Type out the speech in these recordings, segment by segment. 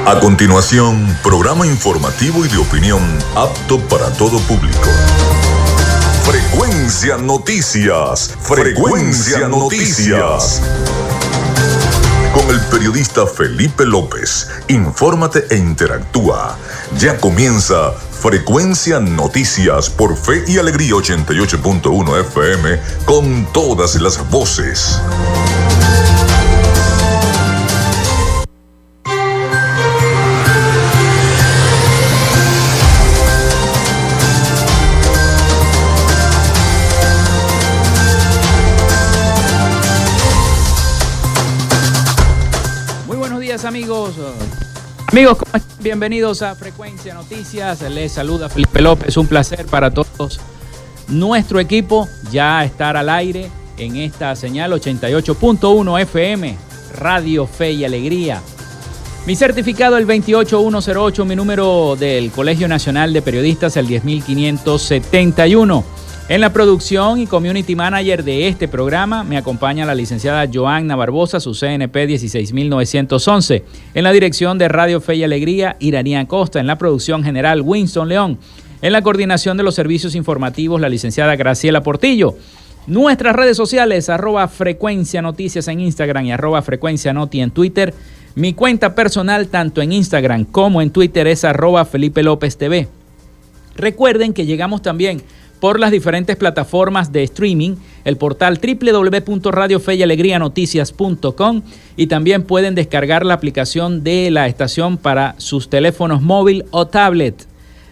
A continuación, programa informativo y de opinión apto para todo público. Frecuencia Noticias. Frecuencia Noticias. Con el periodista Felipe López. Infórmate e interactúa. Ya comienza Frecuencia Noticias por Fe y Alegría 88.1 FM con todas las voces. Amigos, bienvenidos a Frecuencia Noticias. Les saluda Felipe López. Un placer para todos nuestro equipo ya estar al aire en esta señal 88.1 FM, Radio Fe y Alegría. Mi certificado el 28108, mi número del Colegio Nacional de Periodistas el 10571. En la producción y community manager de este programa me acompaña la licenciada Joanna Barbosa, su CNP 16911. En la dirección de Radio Fe y Alegría, Iranía Costa. En la producción general, Winston León. En la coordinación de los servicios informativos, la licenciada Graciela Portillo. Nuestras redes sociales, @Frecuencia Noticias en Instagram y @Frecuencia Noti en Twitter. Mi cuenta personal, tanto en Instagram como en Twitter, es @Felipe López TV. Recuerden que llegamos también por las diferentes plataformas de streaming, el portal www.radiofeyalegrianoticias.com, y también pueden descargar la aplicación de la estación para sus teléfonos móvil o tablet.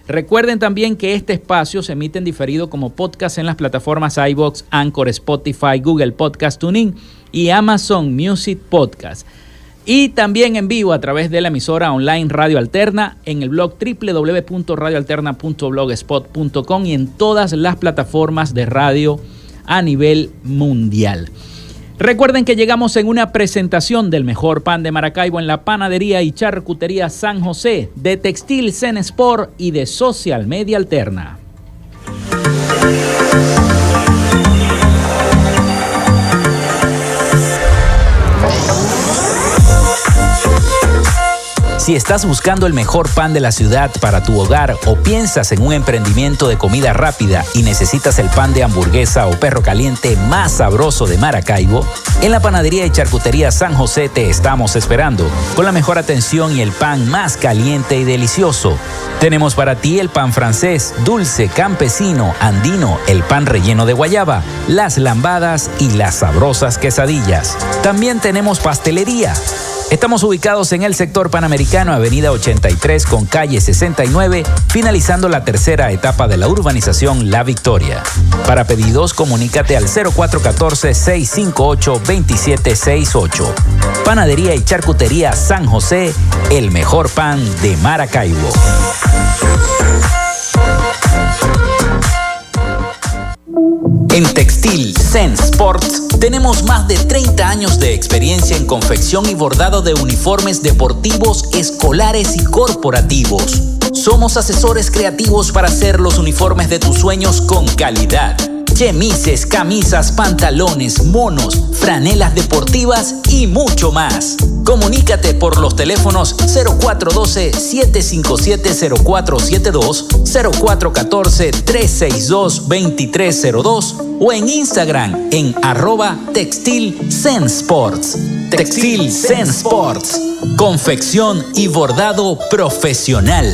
Recuerden también que este espacio se emite en diferido como podcast en las plataformas iVoox, Anchor, Spotify, Google Podcast, TuneIn y Amazon Music Podcast. Y también en vivo a través de la emisora online Radio Alterna en el blog www.radioalterna.blogspot.com y en todas las plataformas de radio a nivel mundial. Recuerden que llegamos en una presentación del mejor pan de Maracaibo en la Panadería y Charcutería San José, de Textil Zen Sport y de Social Media Alterna. Si estás buscando el mejor pan de la ciudad para tu hogar o piensas en un emprendimiento de comida rápida y necesitas el pan de hamburguesa o perro caliente más sabroso de Maracaibo, en la Panadería y Charcutería San José te estamos esperando, con la mejor atención y el pan más caliente y delicioso. Tenemos para ti el pan francés, dulce, campesino, andino, el pan relleno de guayaba, las lambadas y las sabrosas quesadillas. También tenemos pastelería. Estamos ubicados en el sector Panamericano, avenida 83 con calle 69, finalizando la tercera etapa de la urbanización La Victoria. Para pedidos, comunícate al 0414-658-2768. Panadería y Charcutería San José, el mejor pan de Maracaibo. En Textil Zen Sports tenemos más de 30 años de experiencia en confección y bordado de uniformes deportivos, escolares y corporativos. Somos asesores creativos para hacer los uniformes de tus sueños con calidad. Chemises, camisas, pantalones, monos, franelas deportivas y mucho más. Comunícate por los teléfonos 0412-757-0472, 0414-362-2302 o en Instagram en @TextilZenSports. Textil Zen Sports, confección y bordado profesional.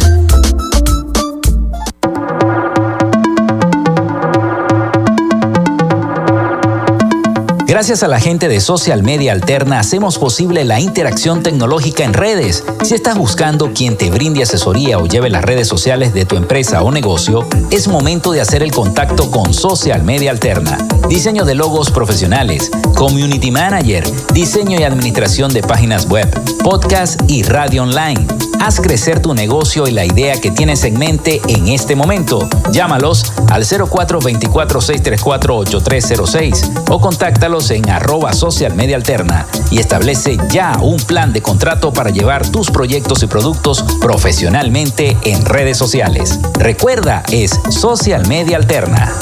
Gracias a la gente de Social Media Alterna hacemos posible la interacción tecnológica en redes. Si estás buscando quien te brinde asesoría o lleve las redes sociales de tu empresa o negocio, es momento de hacer el contacto con Social Media Alterna. Diseño de logos profesionales, community manager, diseño y administración de páginas web, podcast y radio online. Haz crecer tu negocio y la idea que tienes en mente en este momento. Llámalos al 0424-634-8306 o contáctalos en @socialmediaalterna y establece ya un plan de contrato para llevar tus proyectos y productos profesionalmente en redes sociales. Recuerda, es Social Media Alterna.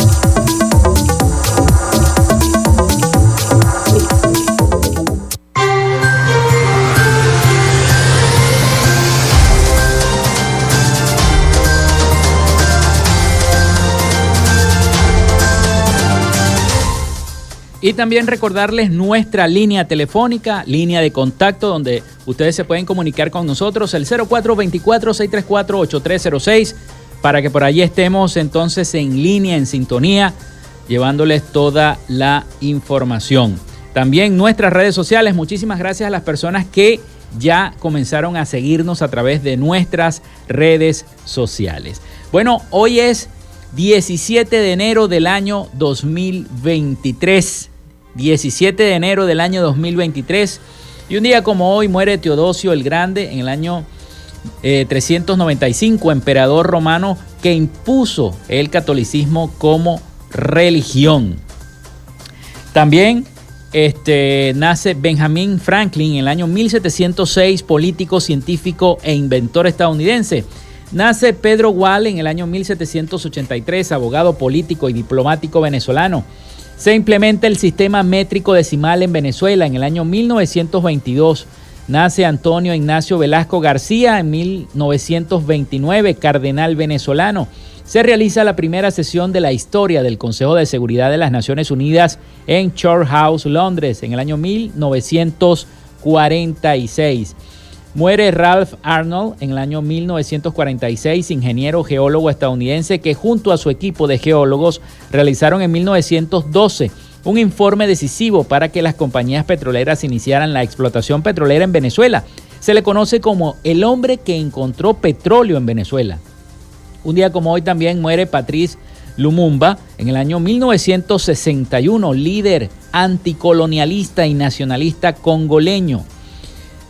Y también recordarles nuestra línea telefónica, línea de contacto, donde ustedes se pueden comunicar con nosotros, el 0424-634-8306, para que por allí estemos entonces en línea, en sintonía, llevándoles toda la información. También nuestras redes sociales, muchísimas gracias a las personas que ya comenzaron a seguirnos a través de nuestras redes sociales. Bueno, hoy es 17 de enero del año 2023. 17 de enero del año 2023. Y un día como hoy muere Teodosio el Grande en el año 395, emperador romano que impuso el catolicismo como religión. También nace Benjamin Franklin en el año 1706, político, científico e inventor estadounidense. Nace Pedro Gual en el año 1783, abogado, político y diplomático venezolano. Se implementa el sistema métrico decimal en Venezuela en el año 1922. Nace Antonio Ignacio Velasco García en 1929, cardenal venezolano. Se realiza la primera sesión de la historia del Consejo de Seguridad de las Naciones Unidas en Church House, Londres, en el año 1946. Muere Ralph Arnold en el año 1946, ingeniero geólogo estadounidense que junto a su equipo de geólogos realizaron en 1912 un informe decisivo para que las compañías petroleras iniciaran la explotación petrolera en Venezuela. Se le conoce como el hombre que encontró petróleo en Venezuela. Un día como hoy también muere Patrice Lumumba en el año 1961, líder anticolonialista y nacionalista congoleño.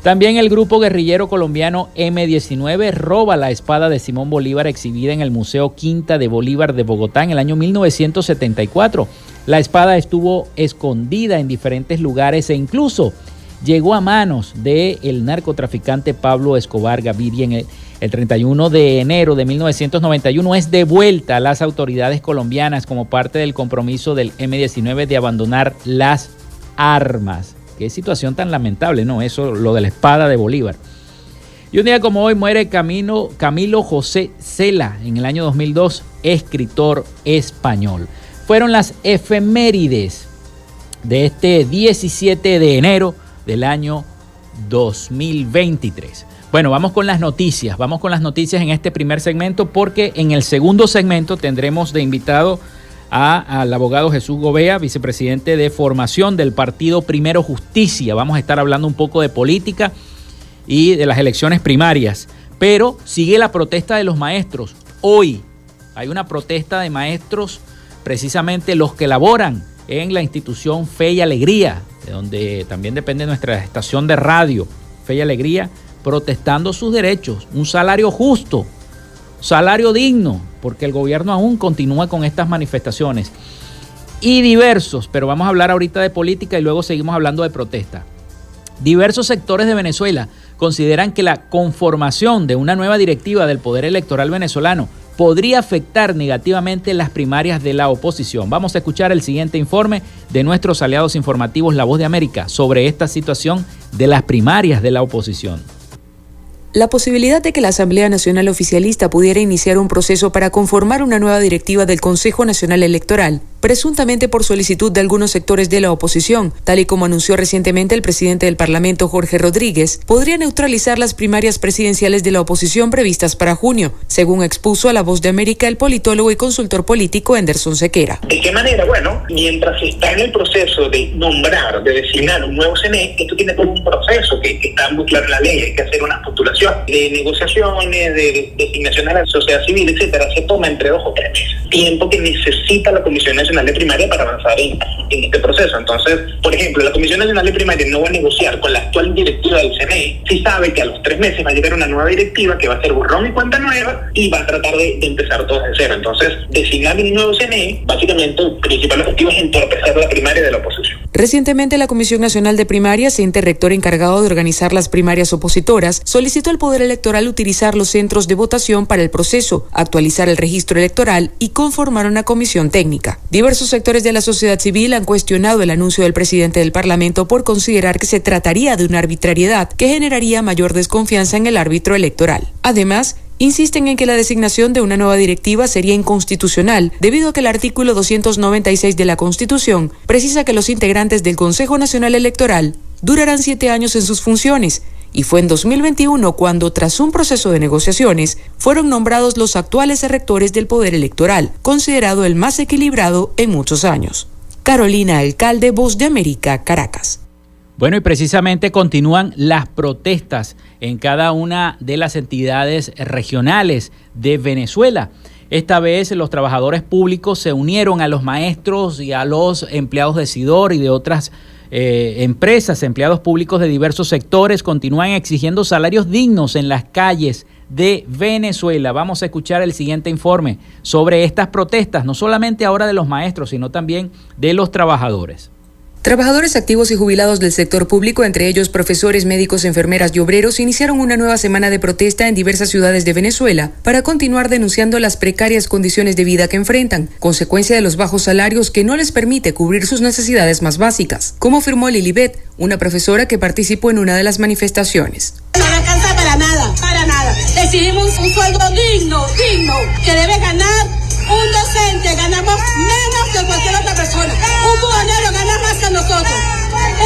También el grupo guerrillero colombiano M-19 roba la espada de Simón Bolívar exhibida en el Museo Quinta de Bolívar de Bogotá en el año 1974. La espada estuvo escondida en diferentes lugares e incluso llegó a manos del narcotraficante Pablo Escobar Gaviria el 31 de enero de 1991. Es devuelta a las autoridades colombianas como parte del compromiso del M-19 de abandonar las armas. Qué situación tan lamentable, ¿no? Eso, lo de la espada de Bolívar. Y un día como hoy muere Camilo José Cela en el año 2002, escritor español. Fueron las efemérides de este 17 de enero del año 2023. Bueno, vamos con las noticias. Vamos con las noticias en este primer segmento porque en el segundo segmento tendremos de invitado al abogado Jesús Gobea, vicepresidente de formación del partido Primero Justicia. Vamos a estar hablando un poco de política y de las elecciones primarias. Pero sigue la protesta de los maestros. Hoy hay una protesta de maestros, precisamente los que laboran en la institución Fe y Alegría, de donde también depende nuestra estación de radio, Fe y Alegría, protestando sus derechos, un salario justo, salario digno, porque el gobierno aún continúa con estas manifestaciones. Y diversos, pero vamos a hablar ahorita de política y luego seguimos hablando de protesta. Diversos sectores de Venezuela consideran que la conformación de una nueva directiva del Poder Electoral venezolano podría afectar negativamente las primarias de la oposición. Vamos a escuchar el siguiente informe de nuestros aliados informativos La Voz de América sobre esta situación de las primarias de la oposición. La posibilidad de que la Asamblea Nacional Oficialista pudiera iniciar un proceso para conformar una nueva directiva del Consejo Nacional Electoral, presuntamente por solicitud de algunos sectores de la oposición, tal y como anunció recientemente el presidente del Parlamento, Jorge Rodríguez, podría neutralizar las primarias presidenciales de la oposición previstas para junio, según expuso a La Voz de América el politólogo y consultor político Anderson Sequera. ¿De qué manera? Bueno, mientras se está en el proceso de nombrar, de designar un nuevo CNE, esto tiene todo un proceso que está muy claro en la ley, hay que hacer una postulación de negociaciones, de designación a la sociedad civil, etcétera. Se toma entre 2 o 3 meses, tiempo que necesita la Comisión Nacional de Primaria para avanzar en este proceso. Entonces, por ejemplo, la Comisión Nacional de Primaria no va a negociar con la actual directiva del CNE si sabe que a los 3 meses va a llegar una nueva directiva que va a ser borrón y cuenta nueva y va a tratar de empezar todo de cero. Entonces, designar un nuevo CNE, básicamente el principal objetivo es entorpecer la primaria de la oposición. Recientemente, la Comisión Nacional de Primarias, ente rector encargado de organizar las primarias opositoras, solicitó al Poder Electoral utilizar los centros de votación para el proceso, actualizar el registro electoral y conformar una comisión técnica. Diversos sectores de la sociedad civil han cuestionado el anuncio del presidente del Parlamento por considerar que se trataría de una arbitrariedad que generaría mayor desconfianza en el árbitro electoral. Además, insisten en que la designación de una nueva directiva sería inconstitucional, debido a que el artículo 296 de la Constitución precisa que los integrantes del Consejo Nacional Electoral durarán 7 años en sus funciones, y fue en 2021 cuando, tras un proceso de negociaciones, fueron nombrados los actuales rectores del Poder Electoral, considerado el más equilibrado en muchos años. Carolina Alcalde, Voz de América, Caracas. Bueno, y precisamente continúan las protestas en cada una de las entidades regionales de Venezuela. Esta vez los trabajadores públicos se unieron a los maestros y a los empleados de SIDOR y de otras empresas, empleados públicos de diversos sectores. Continúan exigiendo salarios dignos en las calles de Venezuela. Vamos a escuchar el siguiente informe sobre estas protestas, no solamente ahora de los maestros, sino también de los trabajadores. Trabajadores activos y jubilados del sector público, entre ellos profesores, médicos, enfermeras y obreros, iniciaron una nueva semana de protesta en diversas ciudades de Venezuela para continuar denunciando las precarias condiciones de vida que enfrentan, consecuencia de los bajos salarios que no les permite cubrir sus necesidades más básicas, como afirmó Lilibet, una profesora que participó en una de las manifestaciones. No le alcanza para nada, para nada. Exigimos un sueldo digno, que debe ganar un docente. Ganamos menos que cualquier otra persona. Un buhonero gana más que nosotros.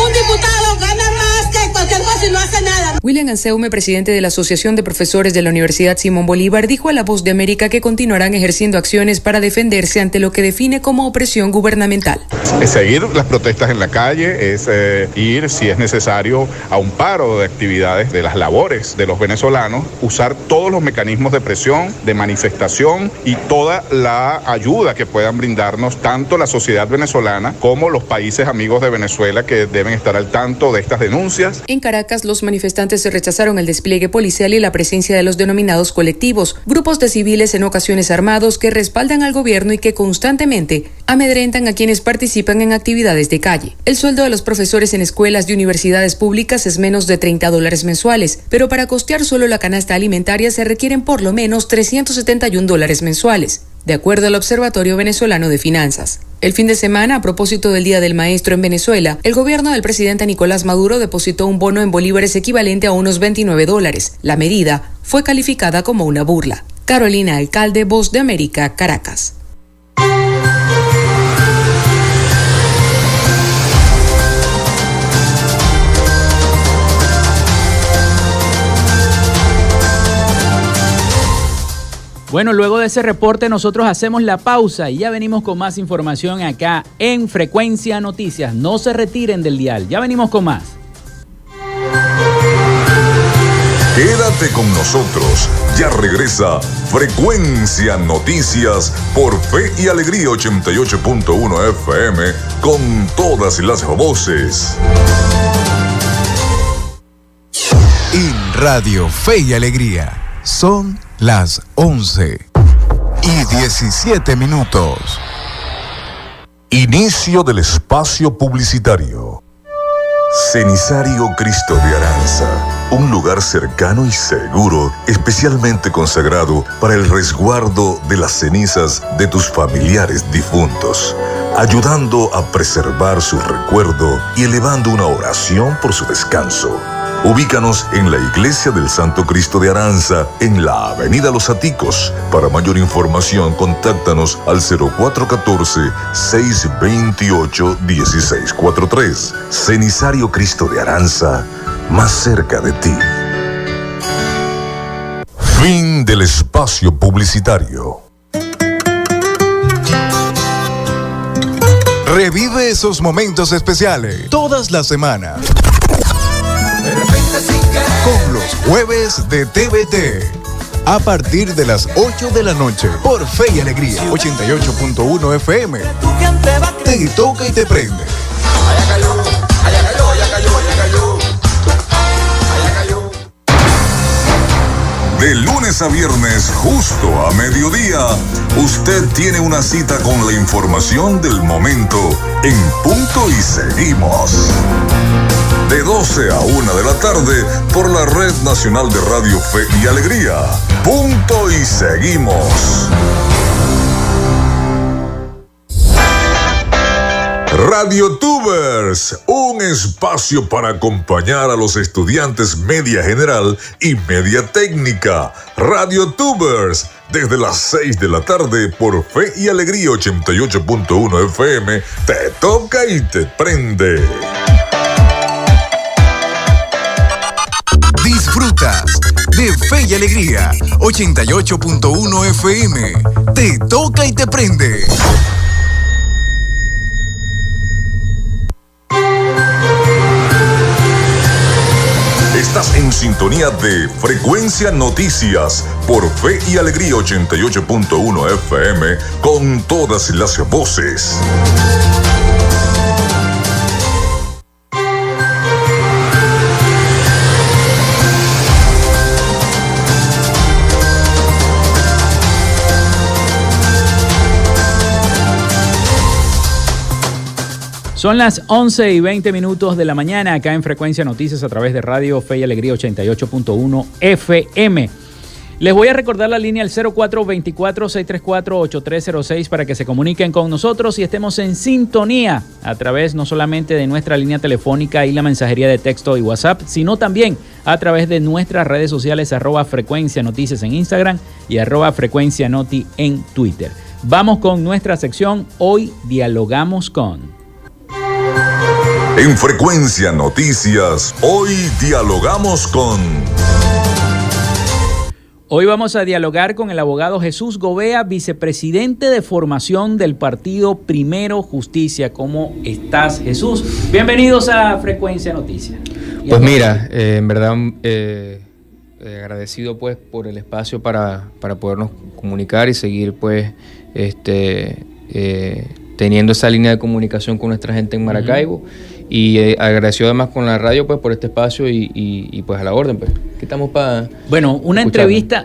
Un diputado gana más que cualquier cosa y no hace nada. William Anseume, presidente de la Asociación de Profesores de la Universidad Simón Bolívar, dijo a La Voz de América que continuarán ejerciendo acciones para defenderse ante lo que define como opresión gubernamental. Es seguir las protestas en la calle, es ir, si es necesario, a un paro de actividades de las labores de los venezolanos, usar todos los mecanismos de presión, de manifestación y toda la ayuda que puedan brindarnos tanto la sociedad venezolana como los países amigos de Venezuela, que deben estar al tanto de estas denuncias. En Caracas, los manifestantes rechazaron el despliegue policial y la presencia de los denominados colectivos, grupos de civiles en ocasiones armados que respaldan al gobierno y que constantemente amedrentan a quienes participan en actividades de calle. El sueldo de los profesores en escuelas y universidades públicas es menos de $30 mensuales, pero para costear solo la canasta alimentaria se requieren por lo menos $371 mensuales, de acuerdo al Observatorio Venezolano de Finanzas. El fin de semana, a propósito del Día del Maestro en Venezuela, el gobierno del presidente Nicolás Maduro depositó un bono en bolívares equivalente a unos $29. La medida fue calificada como una burla. Carolina Alcalde, Voz de América, Caracas. Bueno, luego de ese reporte nosotros hacemos la pausa y ya venimos con más información acá en Frecuencia Noticias. No se retiren del dial, ya venimos con más. Quédate con nosotros, ya regresa Frecuencia Noticias por Fe y Alegría 88.1 FM con todas las voces. En Radio Fe y Alegría son las 11:17. Inicio del espacio publicitario. Cenisario Cristo de Aranza, un lugar cercano y seguro, especialmente consagrado para el resguardo de las cenizas de tus familiares difuntos, ayudando a preservar su recuerdo y elevando una oración por su descanso. Ubícanos en la Iglesia del Santo Cristo de Aranza, en la Avenida Los Aticos. Para mayor información, contáctanos al 0414-628-1643. Cenisario Cristo de Aranza, más cerca de ti. Fin del espacio publicitario. Revive esos momentos especiales todas las semanas con los jueves de TVT a partir de las 8 de la noche por Fe y Alegría 88.1 FM. Te toca y te prende. De lunes a viernes, justo a mediodía, usted tiene una cita con la información del momento en Punto y Seguimos. De 12 a 1 de la tarde por la Red Nacional de Radio Fe y Alegría. Punto y Seguimos. RadioTubers, un espacio para acompañar a los estudiantes media general y media técnica. RadioTubers, desde las 6 de la tarde por Fe y Alegría 88.1 FM, te toca y te prende. Disfrutas de Fe y Alegría 88.1 FM, te toca y te prende. Estás en sintonía de Frecuencia Noticias por Fe y Alegría 88.1 FM con todas las voces. Son las 11:20 de la mañana acá en Frecuencia Noticias a través de Radio Fe y Alegría 88.1 FM. Les voy a recordar la línea al 0424-634-8306 para que se comuniquen con nosotros y estemos en sintonía a través no solamente de nuestra línea telefónica y la mensajería de texto y WhatsApp, sino también a través de nuestras redes sociales @Frecuencia Noticias en Instagram y @Frecuencia Noti en Twitter. Vamos con nuestra sección Hoy Dialogamos con. En Frecuencia Noticias, hoy dialogamos con... Hoy vamos a dialogar con el abogado Jesús Gobea, vicepresidente de formación del partido Primero Justicia. ¿Cómo estás, Jesús? Bienvenidos a Frecuencia Noticias. Pues mira, en verdad agradecido pues por el espacio para podernos comunicar y seguir pues teniendo esa línea de comunicación con nuestra gente en Maracaibo. Y agradecido además con la radio pues por este espacio y pues a la orden pues. ¿Qué estamos para? Bueno, una entrevista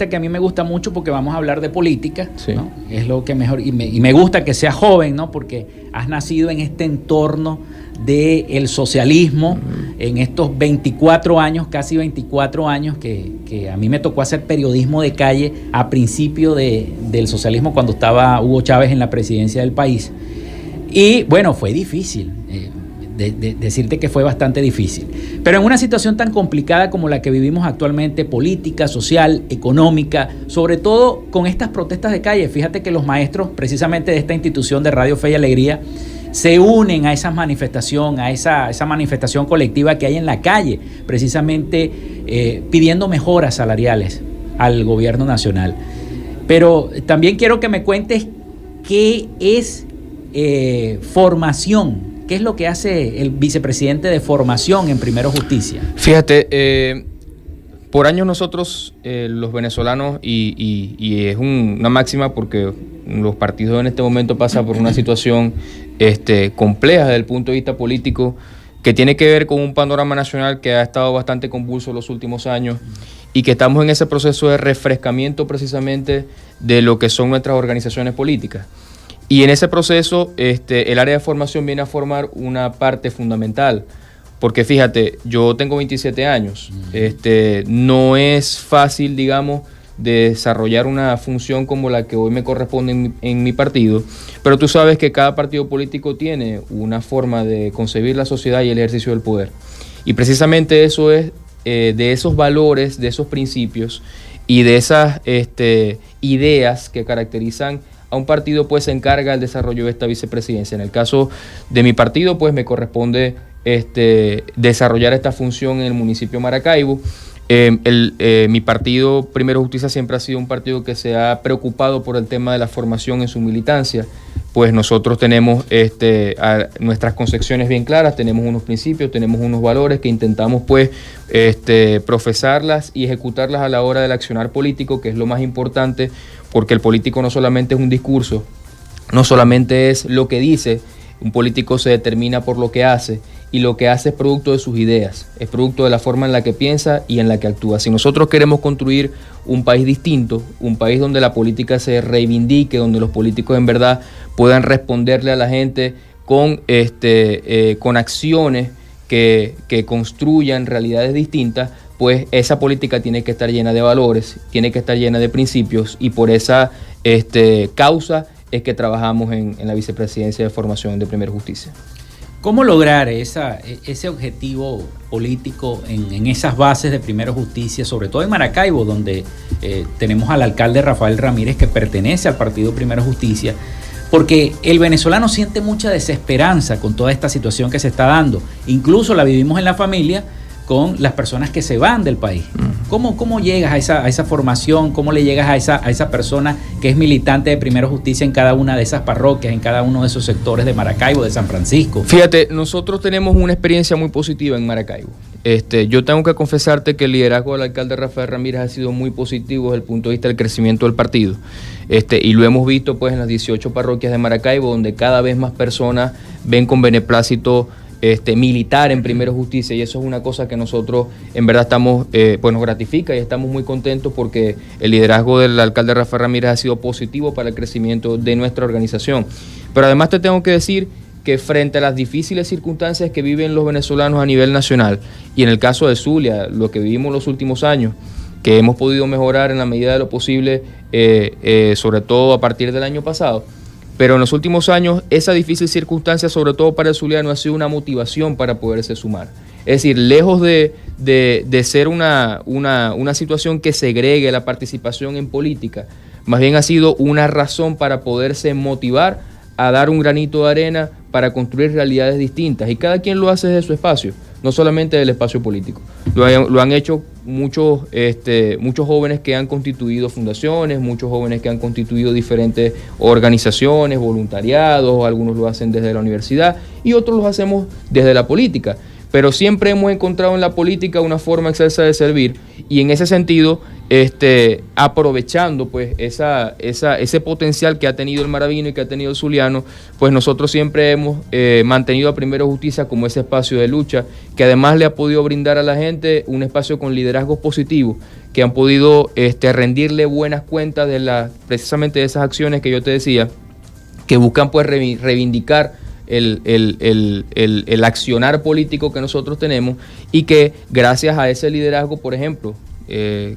que a mí me gusta mucho porque vamos a hablar de política, sí, ¿no? Es lo que mejor, y me gusta que seas joven, ¿no? Porque has nacido en este entorno del socialismo, en estos 24 años, casi 24 años que a mí me tocó hacer periodismo de calle a principio del socialismo cuando estaba Hugo Chávez en la presidencia del país. Y bueno, fue difícil. Decirte que fue bastante difícil. Pero en una situación tan complicada como la que vivimos actualmente, política, social, económica, sobre todo con estas protestas de calle, fíjate que los maestros precisamente de esta institución de Radio Fe y Alegría se unen a esa manifestación, a esa manifestación colectiva que hay en la calle, precisamente pidiendo mejoras salariales al gobierno nacional. Pero también quiero que me cuentes qué es formación. ¿Qué es lo que hace el vicepresidente de formación en Primero Justicia? Fíjate, por años nosotros, los venezolanos, y es una máxima porque los partidos en este momento pasan por una situación compleja desde el punto de vista político, que tiene que ver con un panorama nacional que ha estado bastante convulso los últimos años y que estamos en ese proceso de refrescamiento precisamente de lo que son nuestras organizaciones políticas. Y en ese proceso, el área de formación viene a formar una parte fundamental, porque fíjate, yo tengo 27 años, no es fácil, digamos, de desarrollar una función como la que hoy me corresponde en mi partido, pero tú sabes que cada partido político tiene una forma de concebir la sociedad y el ejercicio del poder. Y precisamente eso es de esos valores, de esos principios y de esas ideas que caracterizan a un partido, pues se encarga el desarrollo de esta vicepresidencia. En el caso de mi partido, pues me corresponde desarrollar esta función en el municipio de Maracaibo. Mi partido, Primero Justicia, siempre ha sido un partido que se ha preocupado por el tema de la formación en su militancia. Pues nosotros tenemos nuestras concepciones bien claras, tenemos unos principios, tenemos unos valores que intentamos pues profesarlas y ejecutarlas a la hora del accionar político, que es lo más importante, porque el político no solamente es un discurso, no solamente es lo que dice, un político se determina por lo que hace, y lo que hace es producto de sus ideas, es producto de la forma en la que piensa y en la que actúa. Si nosotros queremos construir un país distinto, un país donde la política se reivindique, donde los políticos en verdad puedan responderle a la gente con acciones que construyan realidades distintas, pues esa política tiene que estar llena de valores, tiene que estar llena de principios, y por esa causa es que trabajamos en la Vicepresidencia de Formación de Primera Justicia. ¿Cómo lograr ese objetivo político en esas bases de Primera Justicia, sobre todo en Maracaibo, donde tenemos al alcalde Rafael Ramírez, que pertenece al partido Primera Justicia? Porque el venezolano siente mucha desesperanza con toda esta situación que se está dando. Incluso la vivimos en la familia con las personas que se van del país. ¿Cómo llegas a esa formación? ¿Cómo le llegas a esa persona que es militante de Primera Justicia en cada una de esas parroquias, en cada uno de esos sectores de Maracaibo, de San Francisco? Fíjate, nosotros tenemos una experiencia muy positiva en Maracaibo. Yo tengo que confesarte que el liderazgo del alcalde Rafael Ramírez ha sido muy positivo desde el punto de vista del crecimiento del partido. Y lo hemos visto pues en las 18 parroquias de Maracaibo, donde cada vez más personas ven con beneplácito militar en Primera Justicia, y eso es una cosa que nosotros en verdad estamos, pues nos gratifica y estamos muy contentos porque el liderazgo del alcalde Rafael Ramírez ha sido positivo para el crecimiento de nuestra organización. Pero además te tengo que decir que frente a las difíciles circunstancias que viven los venezolanos a nivel nacional, y en el caso de Zulia, lo que vivimos los últimos años, que hemos podido mejorar en la medida de lo posible, sobre todo a partir del año pasado, pero en los últimos años esa difícil circunstancia, sobre todo para el zuliano, ha sido una motivación para poderse sumar. Es decir, lejos de ser una situación que segregue la participación en política, más bien ha sido una razón para poderse motivar a dar un granito de arena para construir realidades distintas, y cada quien lo hace desde su espacio, no solamente del espacio político. Lo han hecho muchos jóvenes que han constituido fundaciones, muchos jóvenes que han constituido diferentes organizaciones, voluntariados, algunos lo hacen desde la universidad y otros lo hacemos desde la política. Pero siempre hemos encontrado en la política una forma excelsa de servir, y en ese sentido, aprovechando pues ese potencial que ha tenido el maravino y que ha tenido el zuliano, pues nosotros siempre hemos mantenido a Primera Justicia como ese espacio de lucha, que además le ha podido brindar a la gente un espacio con liderazgos positivos, que han podido rendirle buenas cuentas precisamente de esas acciones que yo te decía, que buscan pues reivindicar el accionar político que nosotros tenemos, y que gracias a ese liderazgo, por ejemplo,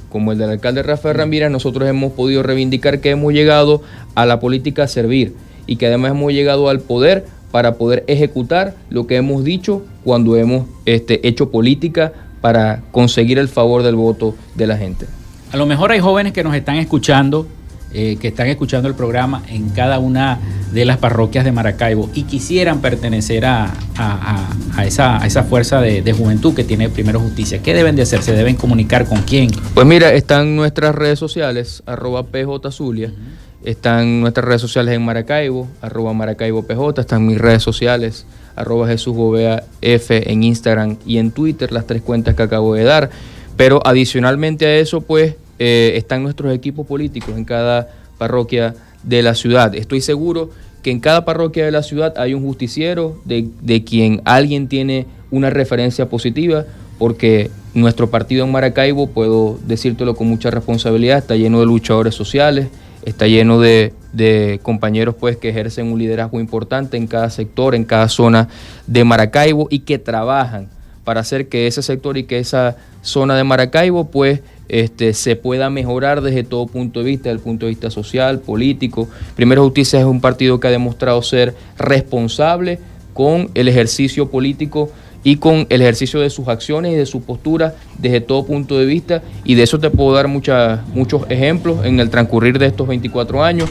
como el del alcalde Rafael Ramírez, nosotros hemos podido reivindicar que hemos llegado a la política a servir, y que además hemos llegado al poder para poder ejecutar lo que hemos dicho cuando hemos hecho política para conseguir el favor del voto de la gente. A lo mejor hay jóvenes que nos están escuchando, que están escuchando el programa en cada una de las parroquias de Maracaibo y quisieran pertenecer a esa fuerza de juventud que tiene Primera Justicia. ¿Qué deben de hacer? ¿Se deben comunicar con quién? Pues mira, están nuestras redes sociales, @PJZulia, están nuestras redes sociales en Maracaibo, @MaracaiboPJ, están mis redes sociales, @JesusGobeaF en Instagram y en Twitter, las 3 cuentas que acabo de dar. Pero adicionalmente a eso, pues, están nuestros equipos políticos en cada parroquia de la ciudad. Estoy seguro que en cada parroquia de la ciudad hay un justiciero de quien alguien tiene una referencia positiva, porque nuestro partido en Maracaibo, puedo decírtelo con mucha responsabilidad, está lleno de luchadores sociales, está lleno de compañeros pues que ejercen un liderazgo importante en cada sector, en cada zona de Maracaibo, y que trabajan para hacer que ese sector y que esa zona de Maracaibo pues se pueda mejorar desde todo punto de vista, desde el punto de vista social, político. Primera Justicia es un partido que ha demostrado ser responsable con el ejercicio político y con el ejercicio de sus acciones y de su postura desde todo punto de vista, y de eso te puedo dar muchos ejemplos en el transcurrir de estos 24 años.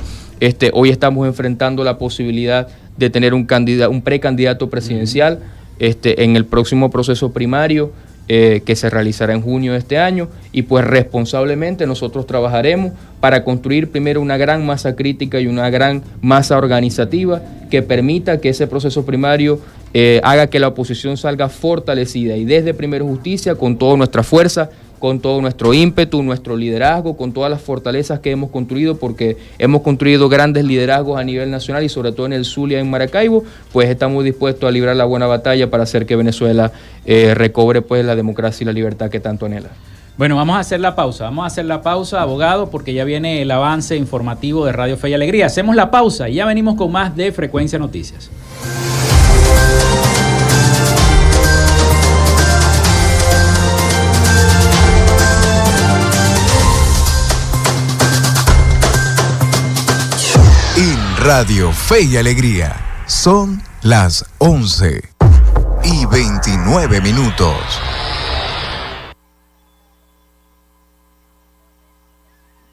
Hoy estamos enfrentando la posibilidad de tener un precandidato presidencial en el próximo proceso primario que se realizará en junio de este año, y pues responsablemente nosotros trabajaremos para construir primero una gran masa crítica y una gran masa organizativa que permita que ese proceso primario haga que la oposición salga fortalecida, y desde Primera Justicia, con toda nuestra fuerza, con todo nuestro ímpetu, nuestro liderazgo, con todas las fortalezas que hemos construido, porque hemos construido grandes liderazgos a nivel nacional y sobre todo en el Zulia, en Maracaibo, pues estamos dispuestos a librar la buena batalla para hacer que Venezuela recobre pues la democracia y la libertad que tanto anhela. Bueno, vamos a hacer la pausa, abogado, porque ya viene el avance informativo de Radio Fe y Alegría. Hacemos la pausa y ya venimos con más de Frecuencia Noticias. Radio Fe y Alegría. Son las 11:29.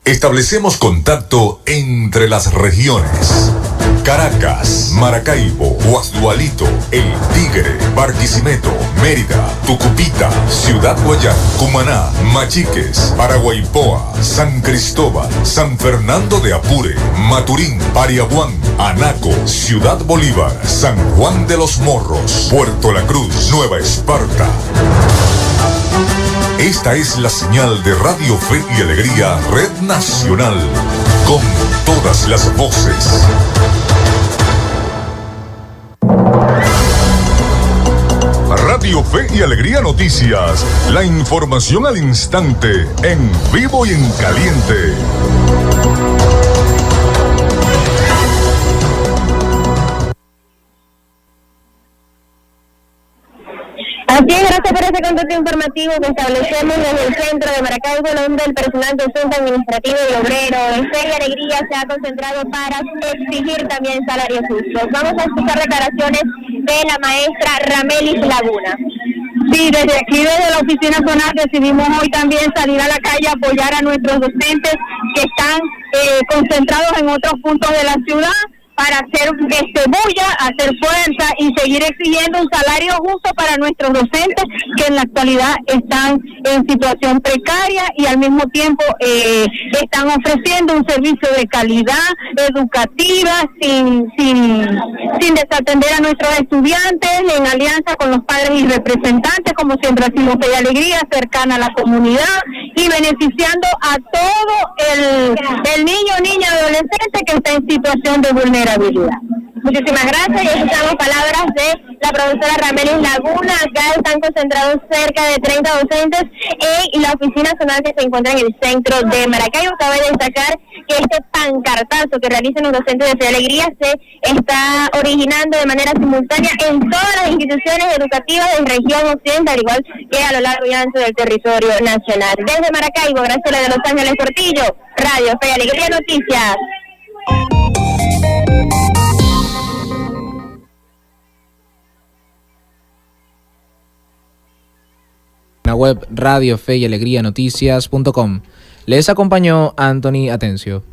Establecemos contacto entre las regiones. Caracas, Maracaibo, Guasdualito, El Tigre, Barquisimeto, Mérida, Tucupita, Ciudad Guayana, Cumaná, Machiques, Paraguaipoa, San Cristóbal, San Fernando de Apure, Maturín, Pariaguán, Anaco, Ciudad Bolívar, San Juan de los Morros, Puerto La Cruz, Nueva Esparta. Esta es la señal de Radio Fe y Alegría, Red Nacional, con todas las voces. Radio Fe y Alegría Noticias, la información al instante, en vivo y en caliente. Así es, gracias por ese contacto informativo que establecemos desde el centro de Maracaibo, donde el personal docente, administrativo y obrero de Fe y Alegría se ha concentrado para exigir también salarios justos. Vamos a escuchar declaraciones de la maestra Ramelis Laguna. Sí, desde aquí, desde la oficina zonal, decidimos hoy también salir a la calle a apoyar a nuestros docentes que están concentrados en otros puntos de la ciudad, para hacer bulla, hacer fuerza y seguir exigiendo un salario justo para nuestros docentes que en la actualidad están en situación precaria y al mismo tiempo están ofreciendo un servicio de calidad educativa sin desatender a nuestros estudiantes, en alianza con los padres y representantes, como siempre ha sido Fe y Alegría, cercana a la comunidad y beneficiando a todo el niño, niña, adolescente que está en situación de vulnerabilidad. Muchísimas gracias, y escuchamos palabras de la profesora Ramelis Laguna. Acá están concentrados cerca de 30 docentes en la oficina zonal que se encuentra en el centro de Maracaibo. Cabe destacar que este pancartazo que realizan los docentes de Fe y Alegría se está originando de manera simultánea en todas las instituciones educativas de la región occidental, al igual que a lo largo y ancho del territorio nacional. Desde Maracaibo, Graciela de Los Ángeles Portillo, Radio Fe y Alegría Noticias. La web Radio Fe y Alegría Noticias.com. Les acompañó Anthony Atencio.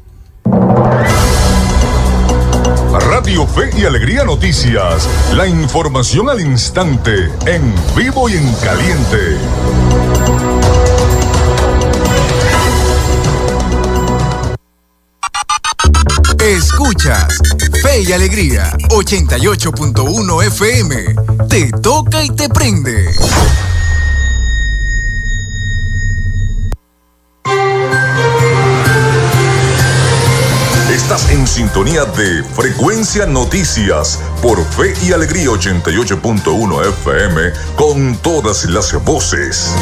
Radio Fe y Alegría Noticias, la información al instante, en vivo y en caliente. Escuchas Fe y Alegría 88.1 FM. Te toca y te prende. Estás en sintonía de Frecuencia Noticias por Fe y Alegría 88.1 FM, con todas las voces.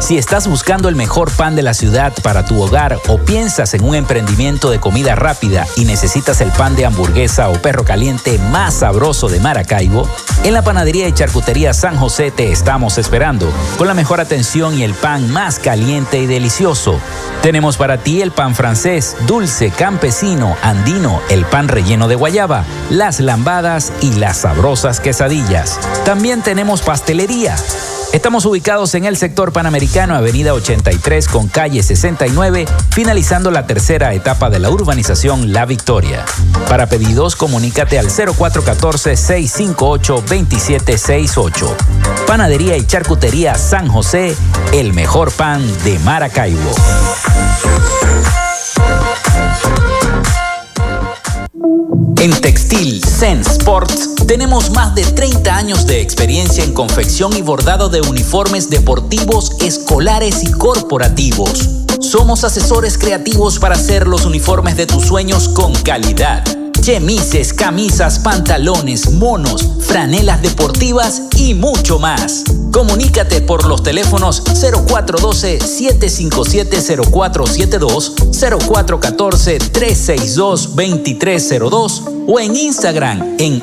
Si estás buscando el mejor pan de la ciudad para tu hogar o piensas en un emprendimiento de comida rápida y necesitas el pan de hamburguesa o perro caliente más sabroso de Maracaibo, en la Panadería y Charcutería San José te estamos esperando, con la mejor atención y el pan más caliente y delicioso. Tenemos para ti el pan francés, dulce, campesino, andino, el pan relleno de guayaba, las lambadas y las sabrosas quesadillas. También tenemos pastelería. Estamos ubicados en el sector Panamericano, avenida 83 con calle 69, finalizando la tercera etapa de la urbanización La Victoria. Para pedidos, comunícate al 0414-658-2768. Panadería y Charcutería San José, el mejor pan de Maracaibo. En Textil Zen Sports tenemos más de 30 años de experiencia en confección y bordado de uniformes deportivos, escolares y corporativos. Somos asesores creativos para hacer los uniformes de tus sueños con calidad. Chemises, camisas, pantalones, monos, franelas deportivas y mucho más. Comunícate por los teléfonos 0412-757-0472, 0414-362-2302 o en Instagram en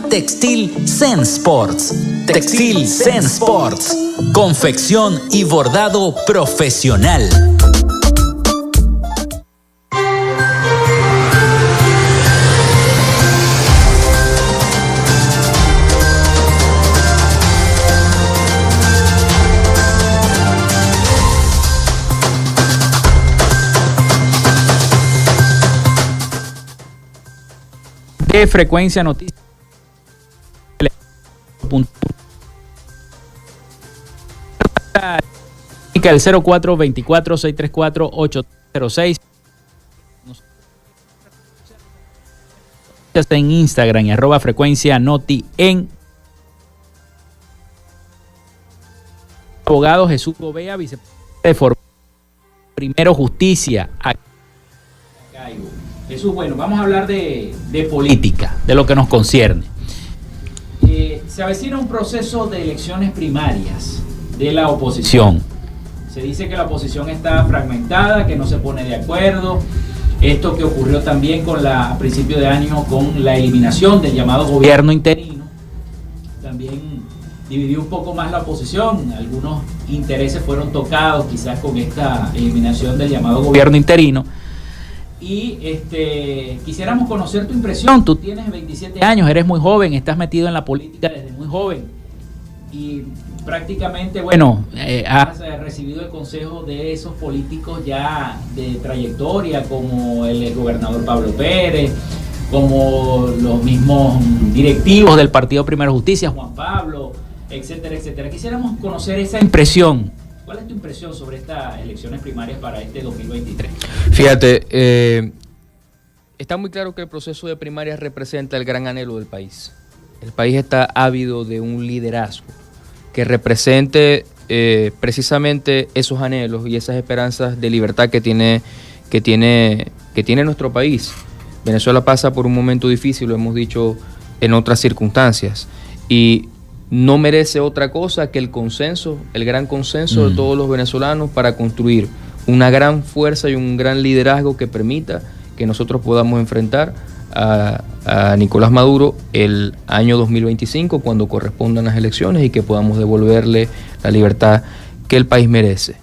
@textilsensports. Textil Zen Sports, confección y bordado profesional. De Frecuencia Noticias. El 0424-634-806. En Instagram y @frecuencia noti en abogado Jesús Gobea, vicepresidente de Primero Justicia. Jesús, bueno, vamos a hablar de política, de lo que nos concierne. Se avecina un proceso de elecciones primarias de la oposición. Se dice que la oposición está fragmentada, que no se pone de acuerdo. Esto que ocurrió también a principio de año con la eliminación del llamado gobierno interino, también dividió un poco más la oposición. Algunos intereses fueron tocados quizás con esta eliminación del llamado gobierno interino. Y quisiéramos conocer tu impresión. Tú tienes 27 años, eres muy joven, estás metido en la política desde muy joven y prácticamente, bueno, has recibido el consejo de esos políticos ya de trayectoria, como el gobernador Pablo Pérez, como los mismos directivos del Partido Primero Justicia, Juan Pablo, etcétera, etcétera. Quisiéramos conocer esa impresión. ¿Cuál es tu impresión sobre estas elecciones primarias para este 2023? Fíjate, está muy claro que el proceso de primarias representa el gran anhelo del país. El país está ávido de un liderazgo que represente precisamente esos anhelos y esas esperanzas de libertad que tiene nuestro país. Venezuela pasa por un momento difícil, lo hemos dicho en otras circunstancias, y no merece otra cosa que el consenso, el gran consenso de todos los venezolanos para construir una gran fuerza y un gran liderazgo que permita que nosotros podamos enfrentar a Nicolás Maduro el año 2025, cuando correspondan las elecciones, y que podamos devolverle la libertad que el país merece.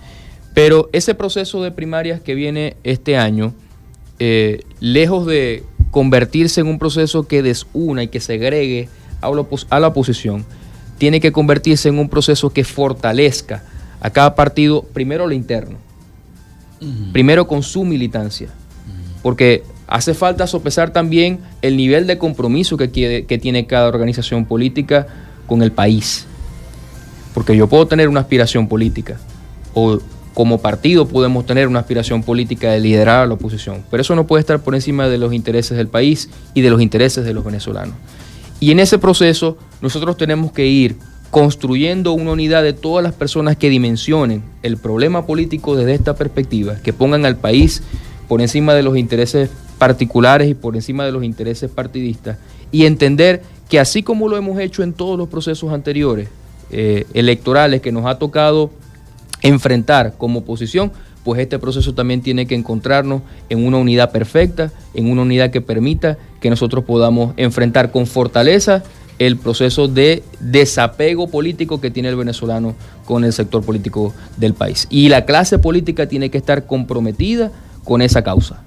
Pero ese proceso de primarias que viene este año, lejos de convertirse en un proceso que desuna y que segregue a la oposición, tiene que convertirse en un proceso que fortalezca a cada partido, primero lo interno, primero con su militancia, porque hace falta sopesar también el nivel de compromiso que tiene cada organización política con el país, porque yo puedo tener una aspiración política, o como partido podemos tener una aspiración política de liderar a la oposición, pero eso no puede estar por encima de los intereses del país y de los intereses de los venezolanos. Y en ese proceso nosotros tenemos que ir construyendo una unidad de todas las personas que dimensionen el problema político desde esta perspectiva, que pongan al país por encima de los intereses particulares y por encima de los intereses partidistas, y entender que así como lo hemos hecho en todos los procesos anteriores electorales que nos ha tocado enfrentar como oposición, pues este proceso también tiene que encontrarnos en una unidad perfecta, en una unidad que permita que nosotros podamos enfrentar con fortaleza el proceso de desapego político que tiene el venezolano con el sector político del país. Y la clase política tiene que estar comprometida con esa causa.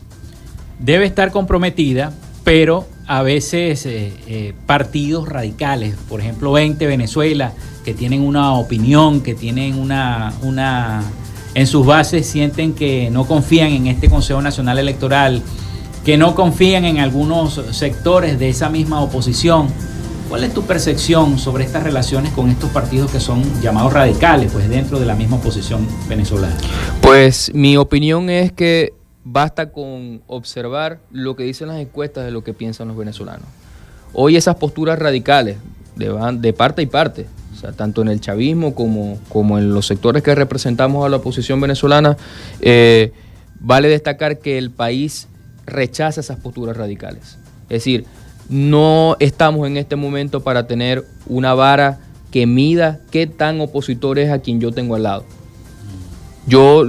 Debe estar comprometida, pero a veces partidos radicales, por ejemplo 20 Venezuela, que tienen una opinión, que tienen una en sus bases, sienten que no confían en este Consejo Nacional Electoral, que no confían en algunos sectores de esa misma oposición. ¿Cuál es tu percepción sobre estas relaciones con estos partidos que son llamados radicales, pues dentro de la misma oposición venezolana? Pues mi opinión es que basta con observar lo que dicen las encuestas de lo que piensan los venezolanos. Hoy esas posturas radicales de parte y parte, o sea, tanto en el chavismo como en los sectores que representamos a la oposición venezolana, vale destacar que el país rechaza esas posturas radicales. Es decir, no estamos en este momento para tener una vara que mida qué tan opositor es a quien yo tengo al lado. Yo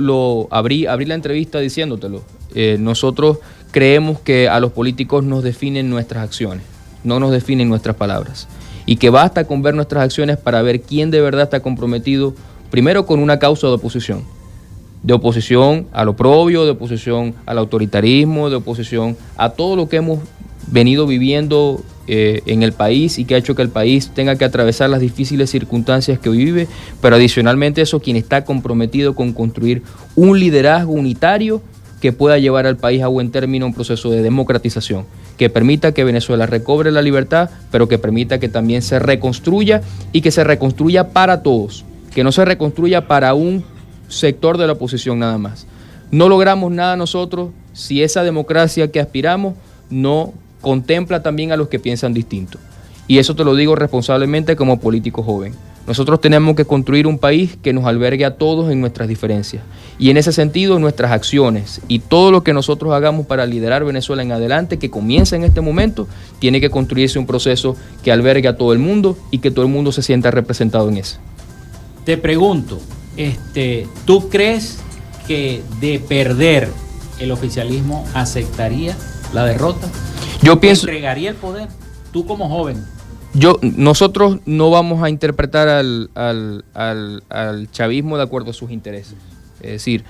abrí la entrevista diciéndotelo. nosotros creemos que a los políticos nos definen nuestras acciones, no nos definen nuestras palabras. Y que basta con ver nuestras acciones para ver quién de verdad está comprometido, primero con una causa de oposición a lo oprobio, de oposición al autoritarismo, de oposición a todo lo que hemos venido viviendo en el país y que ha hecho que el país tenga que atravesar las difíciles circunstancias que vive, pero adicionalmente eso, quien está comprometido con construir un liderazgo unitario que pueda llevar al país a buen término un proceso de democratización, que permita que Venezuela recobre la libertad, pero que permita que también se reconstruya y que se reconstruya para todos, que no se reconstruya para un sector de la oposición nada más. No logramos nada nosotros si esa democracia que aspiramos no contempla también a los que piensan distinto. Y eso te lo digo responsablemente como político joven. Nosotros tenemos que construir un país que nos albergue a todos en nuestras diferencias. Y en ese sentido, nuestras acciones y todo lo que nosotros hagamos para liderar Venezuela en adelante, que comienza en este momento, tiene que construirse un proceso que albergue a todo el mundo y que todo el mundo se sienta representado en eso. Te pregunto, ¿tú crees que de perder el oficialismo aceptaría la derrota? Yo pienso... ¿Entregaría el poder? Tú como joven. Nosotros no vamos a interpretar al chavismo de acuerdo a sus intereses. Es decir,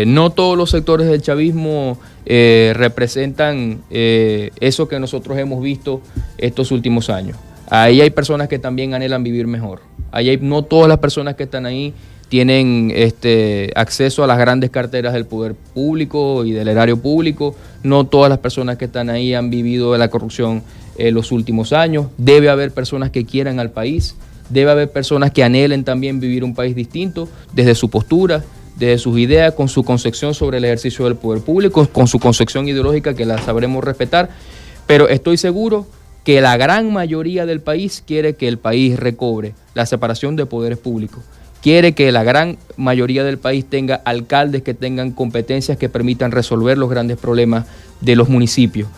no todos los sectores del chavismo representan eso que nosotros hemos visto estos últimos años. Ahí hay personas que también anhelan vivir mejor. No todas las personas que están ahí tienen acceso a las grandes carteras del poder público y del erario público. No todas las personas que están ahí han vivido de la corrupción los últimos años. Debe haber personas que quieran al país, debe haber personas que anhelen también vivir un país distinto desde su postura, desde sus ideas, con su concepción sobre el ejercicio del poder público, con su concepción ideológica que la sabremos respetar, pero estoy seguro que la gran mayoría del país quiere que el país recobre la separación de poderes públicos. Quiere que la gran mayoría del país tenga alcaldes que tengan competencias que permitan resolver los grandes problemas de los municipios,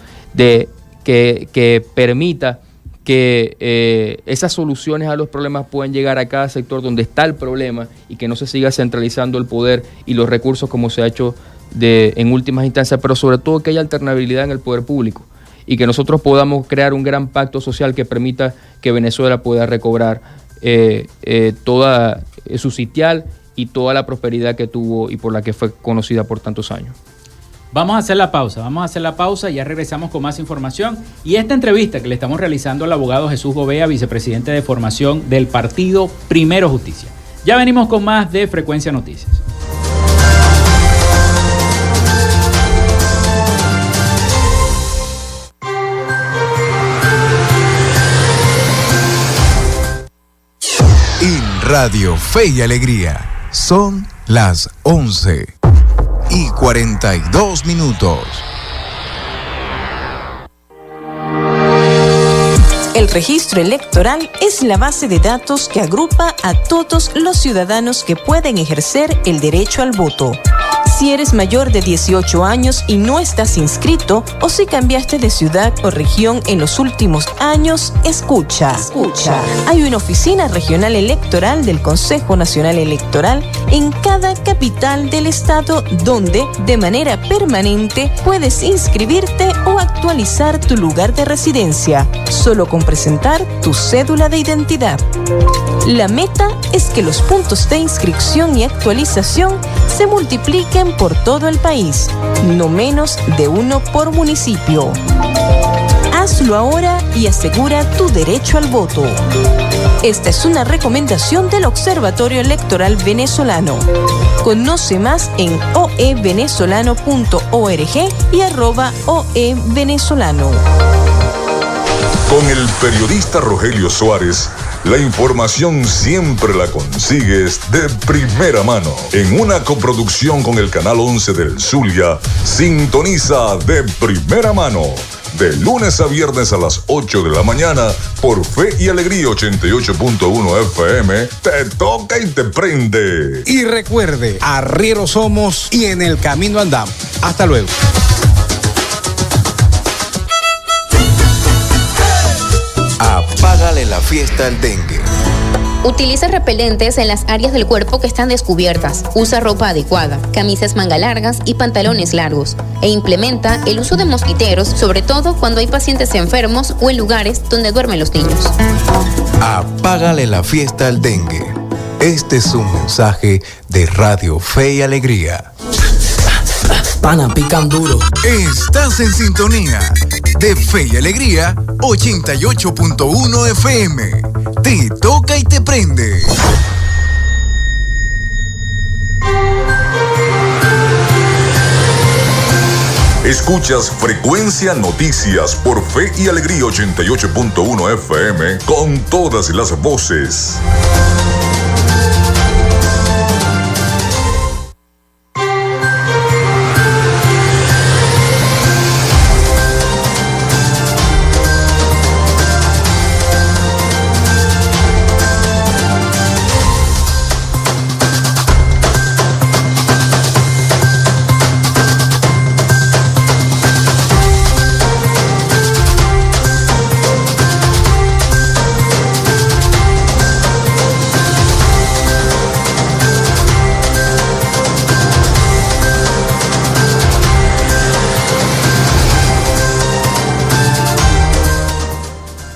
que permita que esas soluciones a los problemas puedan llegar a cada sector donde está el problema y que no se siga centralizando el poder y los recursos como se ha hecho en últimas instancias, pero sobre todo que haya alternabilidad en el poder público y que nosotros podamos crear un gran pacto social que permita que Venezuela pueda recobrar toda su sitial y toda la prosperidad que tuvo y por la que fue conocida por tantos años. Vamos a hacer la pausa, ya regresamos con más información y esta entrevista que le estamos realizando al abogado Jesús Gobea, vicepresidente de formación del partido Primero Justicia. Ya venimos con más de Frecuencia Noticias. En Radio Fe y Alegría son las 11:42. El registro electoral es la base de datos que agrupa a todos los ciudadanos que pueden ejercer el derecho al voto. Si eres mayor de 18 años y no estás inscrito, o si cambiaste de ciudad o región en los últimos años, escucha. Hay una oficina regional electoral del Consejo Nacional Electoral en cada capital del estado donde, de manera permanente, puedes inscribirte o actualizar tu lugar de residencia, solo con presentar tu cédula de identidad. La meta es que los puntos de inscripción y actualización se multipliquen por todo el país, no menos de uno por municipio. Hazlo ahora y asegura tu derecho al voto. Esta es una recomendación del Observatorio Electoral Venezolano. Conoce más en oevenezolano.org y @oevenezolano. Con el periodista Rogelio Suárez, la información siempre la consigues de primera mano. En una coproducción con el Canal 11 del Zulia, sintoniza de primera mano. De lunes a viernes a las 8 de la mañana, por Fe y Alegría 88.1 FM, te toca y te prende. Y recuerde, arrieros somos y en el camino andamos. Hasta luego. Apágale la fiesta al dengue. Utiliza repelentes en las áreas del cuerpo que están descubiertas. Usa ropa adecuada, camisas manga largas y pantalones largos. E implementa el uso de mosquiteros, sobre todo cuando hay pacientes enfermos o en lugares donde duermen los niños. Apágale la fiesta al dengue. Este es un mensaje de Radio Fe y Alegría. Pana, pican duro. Estás en sintonía de Fe y Alegría 88.1 FM. Te toca y te prende. Escuchas Frecuencia Noticias por Fe y Alegría 88.1 FM con todas las voces.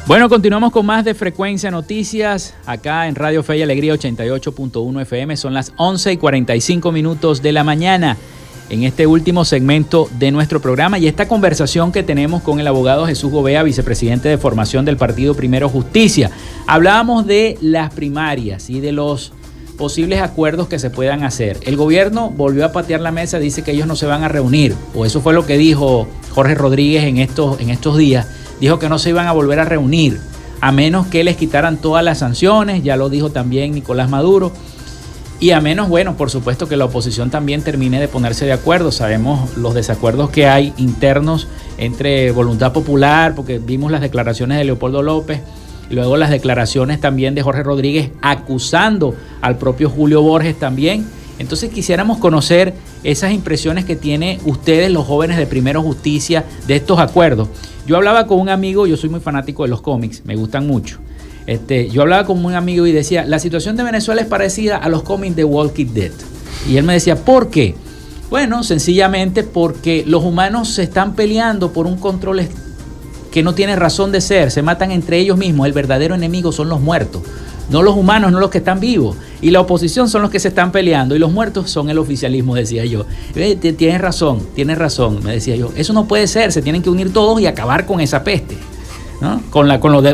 Bueno, continuamos con más de Frecuencia Noticias, acá en Radio Fe y Alegría 88.1 FM. Son las 11:45 de la mañana en este último segmento de nuestro programa y esta conversación que tenemos con el abogado Jesús Gobea, vicepresidente de formación del partido Primero Justicia. Hablábamos de las primarias y de los posibles acuerdos que se puedan hacer. El gobierno volvió a patear la mesa, dice que ellos no se van a reunir, o eso fue lo que dijo Jorge Rodríguez en estos días. Dijo que no se iban a volver a reunir, a menos que les quitaran todas las sanciones, ya lo dijo también Nicolás Maduro, y a menos, bueno, por supuesto que la oposición también termine de ponerse de acuerdo. Sabemos los desacuerdos que hay internos entre Voluntad Popular, porque vimos las declaraciones de Leopoldo López, y luego las declaraciones también de Jorge Rodríguez acusando al propio Julio Borges también. Entonces quisiéramos conocer esas impresiones que tienen ustedes, los jóvenes de Primero Justicia, de estos acuerdos. Yo hablaba con un amigo, yo soy muy fanático de los cómics, me gustan mucho. Yo hablaba con un amigo y decía, la situación de Venezuela es parecida a los cómics de Walking Dead. Y él me decía, ¿por qué? Bueno, sencillamente porque los humanos se están peleando por un control que no tiene razón de ser, se matan entre ellos mismos, el verdadero enemigo son los muertos. No los humanos, no los que están vivos. Y la oposición son los que se están peleando. Y los muertos son el oficialismo, decía yo. Tienes razón, me decía yo. Eso no puede ser, se tienen que unir todos y acabar con esa peste, ¿no?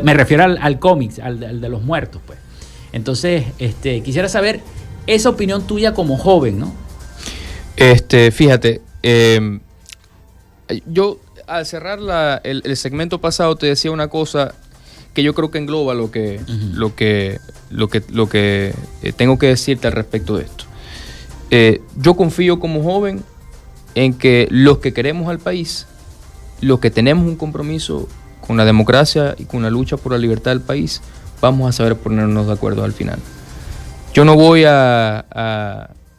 Me refiero al cómics, al de los muertos, pues. Entonces, quisiera saber esa opinión tuya como joven, ¿no? Fíjate, yo al cerrar el segmento pasado te decía una cosa que yo creo que engloba lo que tengo que decirte al respecto de esto. Yo confío como joven en que los que queremos al país, los que tenemos un compromiso con la democracia y con la lucha por la libertad del país, vamos a saber ponernos de acuerdo al final. Yo no voy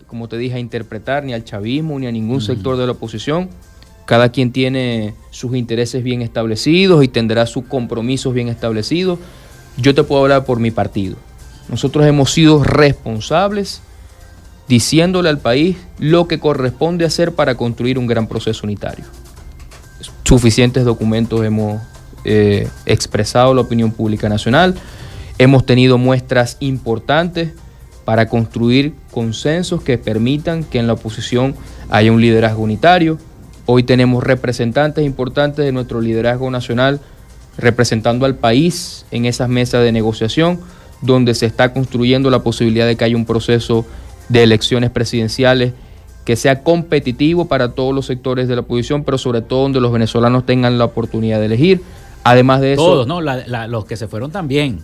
como te dije, a interpretar ni al chavismo ni a ningún sector de la oposición. Cada quien tiene sus intereses bien establecidos y tendrá sus compromisos bien establecidos. Yo te puedo hablar por mi partido. Nosotros hemos sido responsables diciéndole al país lo que corresponde hacer para construir un gran proceso unitario. Suficientes documentos hemos expresado la opinión pública nacional. Hemos tenido muestras importantes para construir consensos que permitan que en la oposición haya un liderazgo unitario. Hoy tenemos representantes importantes de nuestro liderazgo nacional representando al país en esas mesas de negociación, donde se está construyendo la posibilidad de que haya un proceso de elecciones presidenciales que sea competitivo para todos los sectores de la oposición, pero sobre todo donde los venezolanos tengan la oportunidad de elegir. Además de eso... Todos, ¿no? Los que se fueron también.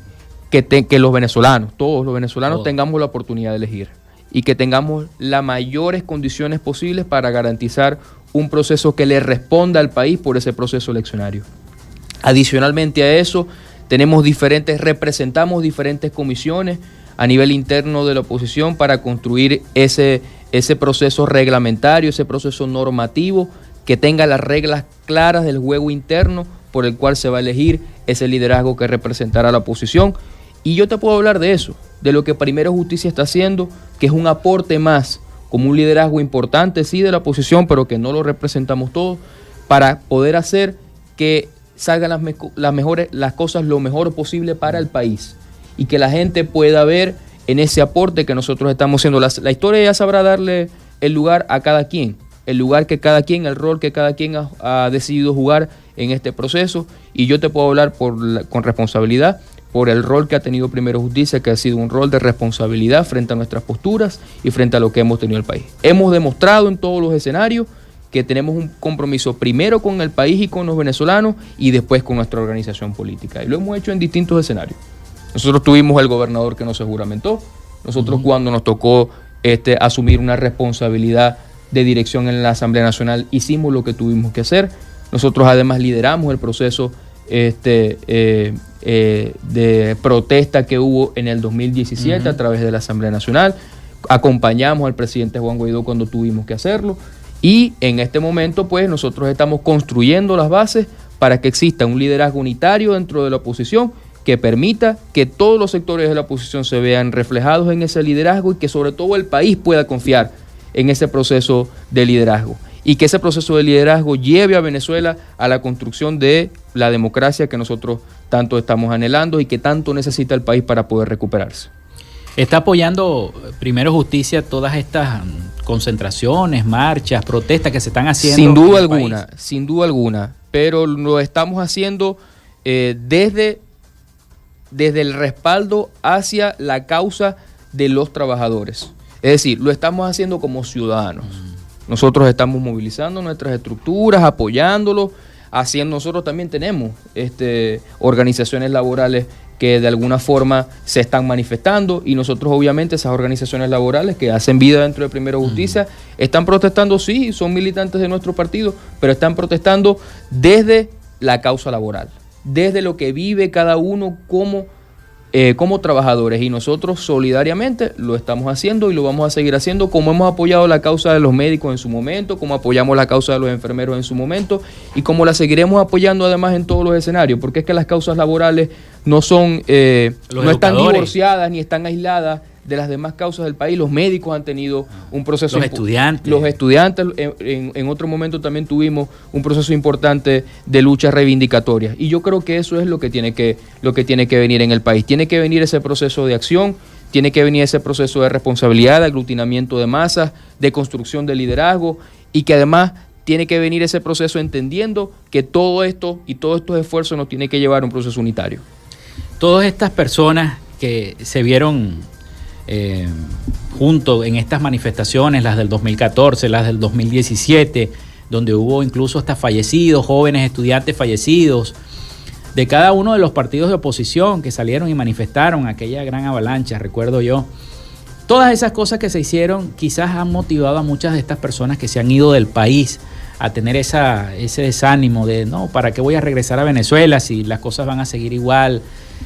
Que los venezolanos, todos los venezolanos tengamos la oportunidad de elegir y que tengamos las mayores condiciones posibles para garantizar un proceso que le responda al país por ese proceso eleccionario. Adicionalmente a eso, representamos diferentes comisiones a nivel interno de la oposición para construir ese proceso reglamentario, ese proceso normativo que tenga las reglas claras del juego interno por el cual se va a elegir ese liderazgo que representará a la oposición. Y yo te puedo hablar de eso, de lo que Primero Justicia está haciendo, que es un aporte más, como un liderazgo importante, sí, de la oposición, pero que no lo representamos todos, para poder hacer que salgan las cosas lo mejor posible para el país y que la gente pueda ver en ese aporte que nosotros estamos haciendo. La historia ya sabrá darle el lugar a cada quien, el lugar que cada quien, el rol que cada quien ha decidido jugar en este proceso, y yo te puedo hablar con responsabilidad por el rol que ha tenido Primero Justicia, que ha sido un rol de responsabilidad frente a nuestras posturas y frente a lo que hemos tenido en el país. Hemos demostrado en todos los escenarios que tenemos un compromiso primero con el país y con los venezolanos y después con nuestra organización política. Y lo hemos hecho en distintos escenarios. Nosotros tuvimos el gobernador que no se juramentó. Nosotros cuando nos tocó asumir una responsabilidad de dirección en la Asamblea Nacional, hicimos lo que tuvimos que hacer. Nosotros además lideramos el proceso de protesta que hubo en el 2017 a través de la Asamblea Nacional. Acompañamos al presidente Juan Guaidó cuando tuvimos que hacerlo. Y en este momento, pues, nosotros estamos construyendo las bases para que exista un liderazgo unitario dentro de la oposición que permita que todos los sectores de la oposición se vean reflejados en ese liderazgo y que sobre todo el país pueda confiar en ese proceso de liderazgo. Y que ese proceso de liderazgo lleve a Venezuela a la construcción de la democracia que nosotros tanto estamos anhelando y que tanto necesita el país para poder recuperarse. ¿Está apoyando Primero Justicia todas estas concentraciones, marchas, protestas que se están haciendo? Sin duda alguna, pero lo estamos haciendo desde el respaldo hacia la causa de los trabajadores. Es decir, lo estamos haciendo como ciudadanos. Nosotros estamos movilizando nuestras estructuras, apoyándolos, nosotros también tenemos organizaciones laborales que de alguna forma se están manifestando, y nosotros obviamente esas organizaciones laborales que hacen vida dentro de Primero Justicia están protestando, sí, son militantes de nuestro partido, pero están protestando desde la causa laboral, desde lo que vive cada uno como trabajadores, y nosotros solidariamente lo estamos haciendo y lo vamos a seguir haciendo, como hemos apoyado la causa de los médicos en su momento, como apoyamos la causa de los enfermeros en su momento, y como la seguiremos apoyando además en todos los escenarios, porque es que las causas laborales no están divorciadas ni están aisladas de las demás causas del país. Los médicos han tenido un proceso. Los estudiantes en otro momento también tuvimos un proceso importante de luchas reivindicatorias. Y yo creo que eso es lo que tiene que venir en el país. Tiene que venir ese proceso de acción, tiene que venir ese proceso de responsabilidad, de aglutinamiento de masas, de construcción de liderazgo, y que además tiene que venir ese proceso entendiendo que todo esto y todos estos esfuerzos nos tiene que llevar a un proceso unitario. Todas estas personas que se vieron junto en estas manifestaciones, las del 2014, las del 2017, donde hubo incluso hasta fallecidos, jóvenes estudiantes fallecidos, de cada uno de los partidos de oposición que salieron y manifestaron aquella gran avalancha, recuerdo yo. Todas esas cosas que se hicieron quizás han motivado a muchas de estas personas que se han ido del país a tener ese desánimo de, no, ¿para qué voy a regresar a Venezuela si las cosas van a seguir igual?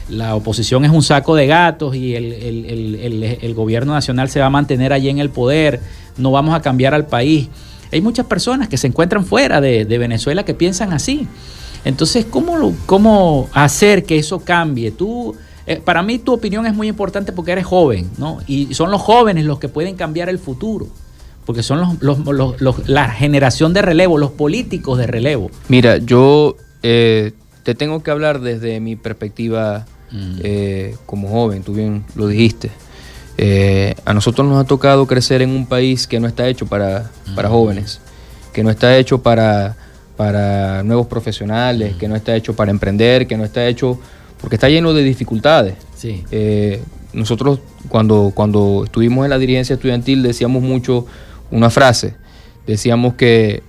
La oposición es un saco de gatos y el gobierno nacional se va a mantener allí en el poder, no vamos a cambiar al país. Hay muchas personas que se encuentran fuera de Venezuela que piensan así. Entonces, ¿cómo hacer que eso cambie? Para mí tu opinión es muy importante porque eres joven, ¿no? Y son los jóvenes los que pueden cambiar el futuro, porque son la generación de relevo, los políticos de relevo. Mira, yo te tengo que hablar desde mi perspectiva como joven, tú bien lo dijiste. A nosotros nos ha tocado crecer en un país que no está hecho para jóvenes, que no está hecho para nuevos profesionales, que no está hecho para emprender, que no está hecho porque está lleno de dificultades. Sí. Nosotros cuando estuvimos en la dirigencia estudiantil decíamos mucho una frase, decíamos que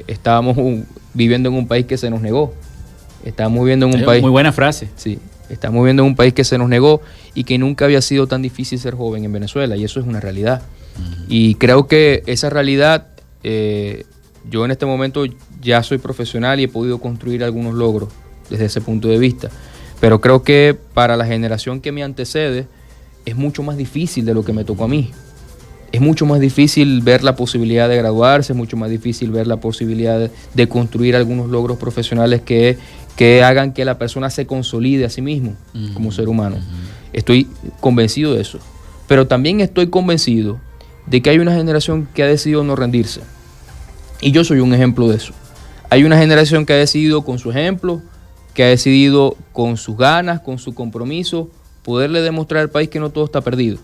estábamos viviendo en un país que se nos negó. Estábamos viviendo en un país... Muy buena frase. Sí, estamos viviendo en un país que se nos negó y que nunca había sido tan difícil ser joven en Venezuela, y eso es una realidad. Y creo que esa realidad, yo en este momento ya soy profesional y he podido construir algunos logros desde ese punto de vista, pero creo que para la generación que me antecede es mucho más difícil de lo que me tocó a mí. Es mucho más difícil ver la posibilidad de graduarse, es mucho más difícil ver la posibilidad de construir algunos logros profesionales que hagan que la persona se consolide a sí mismo como ser humano. Estoy convencido de eso. Pero también estoy convencido de que hay una generación que ha decidido no rendirse. Y yo soy un ejemplo de eso. Hay una generación que ha decidido con su ejemplo, que ha decidido con sus ganas, con su compromiso, poderle demostrar al país que no todo está perdido.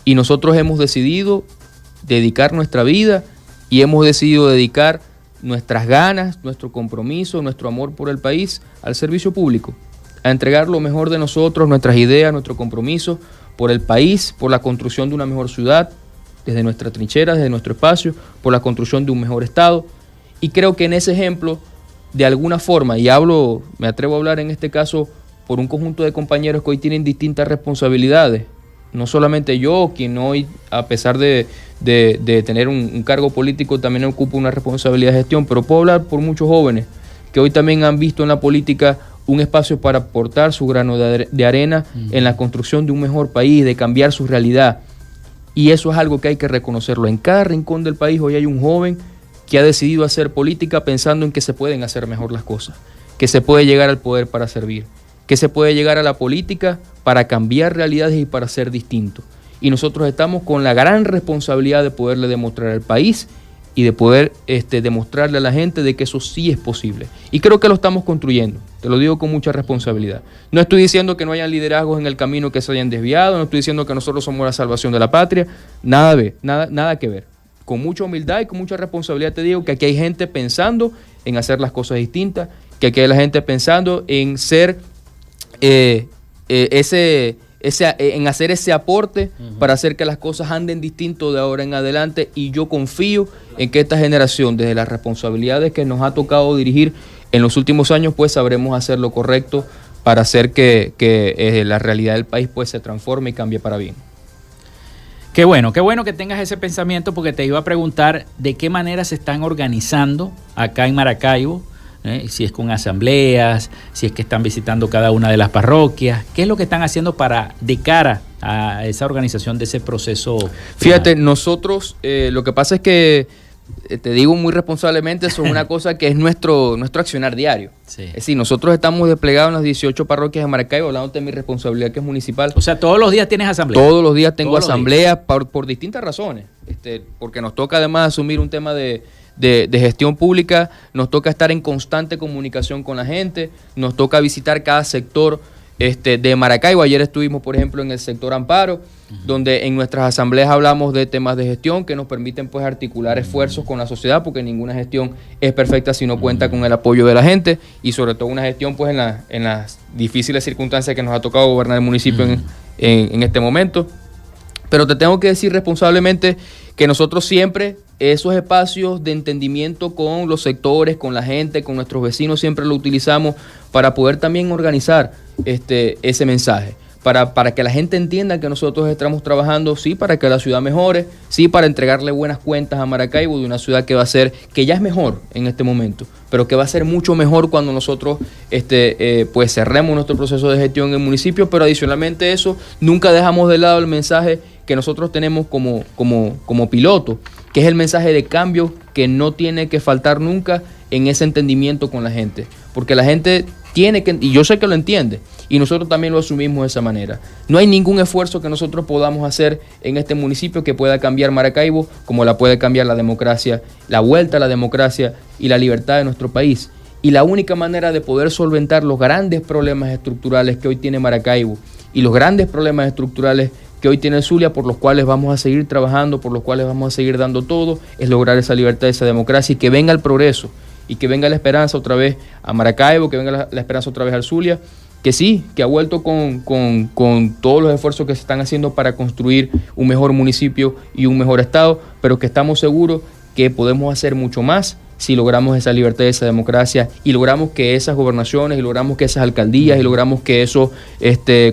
Y nosotros hemos decidido dedicar nuestra vida y hemos decidido dedicar nuestras ganas, nuestro compromiso, nuestro amor por el país al servicio público, a entregar lo mejor de nosotros, nuestras ideas, nuestro compromiso por el país, por la construcción de una mejor ciudad, desde nuestra trinchera, desde nuestro espacio, por la construcción de un mejor Estado. Y creo que en ese ejemplo, de alguna forma, y me atrevo a hablar en este caso por un conjunto de compañeros que hoy tienen distintas responsabilidades, no solamente yo, quien hoy, a pesar de tener un cargo político, también ocupa una responsabilidad de gestión, pero puedo hablar por muchos jóvenes que hoy también han visto en la política un espacio para aportar su grano de arena en la construcción de un mejor país, de cambiar su realidad. Y eso es algo que hay que reconocerlo. En cada rincón del país hoy hay un joven que ha decidido hacer política pensando en que se pueden hacer mejor las cosas, que se puede llegar al poder para servir, que se puede llegar a la política para cambiar realidades y para ser distinto. Y nosotros estamos con la gran responsabilidad de poderle demostrar al país y de poder demostrarle a la gente de que eso sí es posible. Y creo que lo estamos construyendo, te lo digo con mucha responsabilidad. No estoy diciendo que no hayan liderazgos en el camino que se hayan desviado, no estoy diciendo que nosotros somos la salvación de la patria, nada que ver. Con mucha humildad y con mucha responsabilidad te digo que aquí hay gente pensando en hacer las cosas distintas, que aquí hay la gente pensando en ser en hacer ese aporte para hacer que las cosas anden distinto de ahora en adelante, y yo confío en que esta generación, desde las responsabilidades que nos ha tocado dirigir en los últimos años, pues sabremos hacer lo correcto para hacer que la realidad del país pues se transforme y cambie para bien. Qué bueno que tengas ese pensamiento, porque te iba a preguntar de qué manera se están organizando acá en Maracaibo, si es con asambleas, si es que están visitando cada una de las parroquias, qué es lo que están haciendo de cara a esa organización de ese proceso. Fíjate, nosotros lo que pasa es que te digo muy responsablemente, eso es una cosa que es nuestro accionar diario. Sí. Es decir, nosotros estamos desplegados en las 18 parroquias de Maracaibo, hablando de mi responsabilidad que es municipal. O sea, todos los días tienes asamblea. Todos los días tengo asamblea por distintas razones. Porque nos toca además asumir un tema de gestión pública, nos toca estar en constante comunicación con la gente, nos toca visitar cada sector de Maracaibo. Ayer estuvimos, por ejemplo, en el sector Amparo, donde en nuestras asambleas hablamos de temas de gestión que nos permiten pues articular esfuerzos con la sociedad, porque ninguna gestión es perfecta si no cuenta con el apoyo de la gente, y sobre todo una gestión pues en las difíciles circunstancias que nos ha tocado gobernar el municipio en este momento. Pero te tengo que decir responsablemente que nosotros siempre esos espacios de entendimiento con los sectores, con la gente, con nuestros vecinos, siempre lo utilizamos para poder también organizar ese mensaje, para que la gente entienda que nosotros estamos trabajando, sí, para que la ciudad mejore, sí, para entregarle buenas cuentas a Maracaibo, de una ciudad que va a ser, que ya es mejor en este momento, pero que va a ser mucho mejor cuando nosotros pues cerremos nuestro proceso de gestión en el municipio. Pero adicionalmente eso, nunca dejamos de lado el mensaje que nosotros tenemos como piloto, que es el mensaje de cambio que no tiene que faltar nunca en ese entendimiento con la gente, porque la gente tiene que, y yo sé que lo entiende, y nosotros también lo asumimos de esa manera. No hay ningún esfuerzo que nosotros podamos hacer en este municipio que pueda cambiar Maracaibo como la puede cambiar la democracia, la vuelta a la democracia y la libertad de nuestro país. Y la única manera de poder solventar los grandes problemas estructurales que hoy tiene Maracaibo y los grandes problemas estructurales que hoy tiene Zulia, por los cuales vamos a seguir trabajando, por los cuales vamos a seguir dando todo, es lograr esa libertad, esa democracia, y que venga el progreso, y que venga la esperanza otra vez a Maracaibo, que venga la esperanza otra vez al Zulia, que sí, que ha vuelto con todos los esfuerzos que se están haciendo para construir un mejor municipio y un mejor estado, pero que estamos seguros que podemos hacer mucho más si logramos esa libertad y esa democracia, y logramos que esas gobernaciones, y logramos que esas alcaldías, y logramos que esos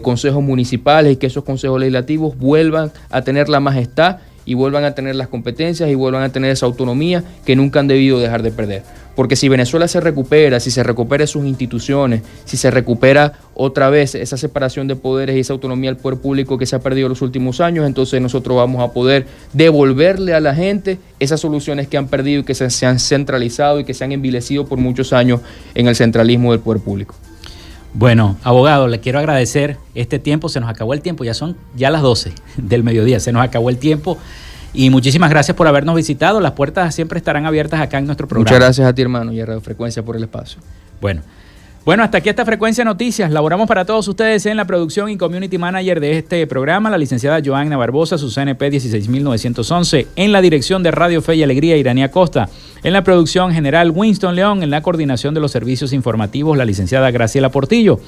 consejos municipales y que esos consejos legislativos vuelvan a tener la majestad y vuelvan a tener las competencias y vuelvan a tener esa autonomía que nunca han debido dejar de perder. Porque si Venezuela se recupera, si se recupera sus instituciones, si se recupera otra vez esa separación de poderes y esa autonomía del poder público que se ha perdido en los últimos años, entonces nosotros vamos a poder devolverle a la gente esas soluciones que han perdido y que se han centralizado y que se han envilecido por muchos años en el centralismo del poder público. Bueno, abogado, le quiero agradecer este tiempo. Se nos acabó el tiempo, son las 12 del mediodía, se nos acabó el tiempo. Y muchísimas gracias por habernos visitado. Las puertas siempre estarán abiertas acá en nuestro programa. Muchas gracias a ti, hermano, y a Radio Frecuencia por el espacio. Bueno, hasta aquí esta Frecuencia Noticias. Laboramos para todos ustedes en la producción y community manager de este programa, la licenciada Joanna Barbosa, su CNP 16911, en la dirección de Radio Fe y Alegría, Iranía Costa, en la producción general Winston León, en la coordinación de los servicios informativos, la licenciada Graciela Portillo,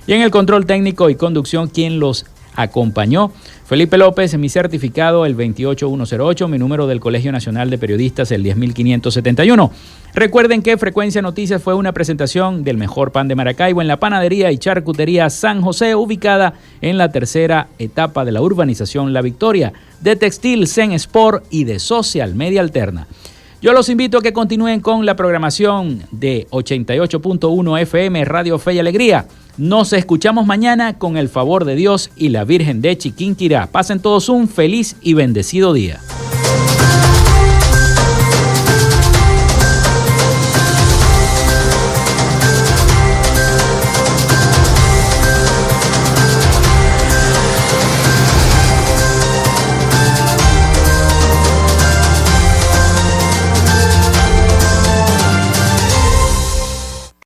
y en el control técnico y conducción, quien los acompañó, Felipe López, mi certificado el 28108, mi número del Colegio Nacional de Periodistas el 10571. Recuerden que Frecuencia Noticias fue una presentación del mejor pan de Maracaibo en la panadería y charcutería San José, ubicada en la tercera etapa de la urbanización La Victoria, de Textil Zen Sport y de Social Media Alterna. Yo los invito a que continúen con la programación de 88.1 FM Radio Fe y Alegría. Nos escuchamos mañana con el favor de Dios y la Virgen de Chiquinquirá. Pasen todos un feliz y bendecido día.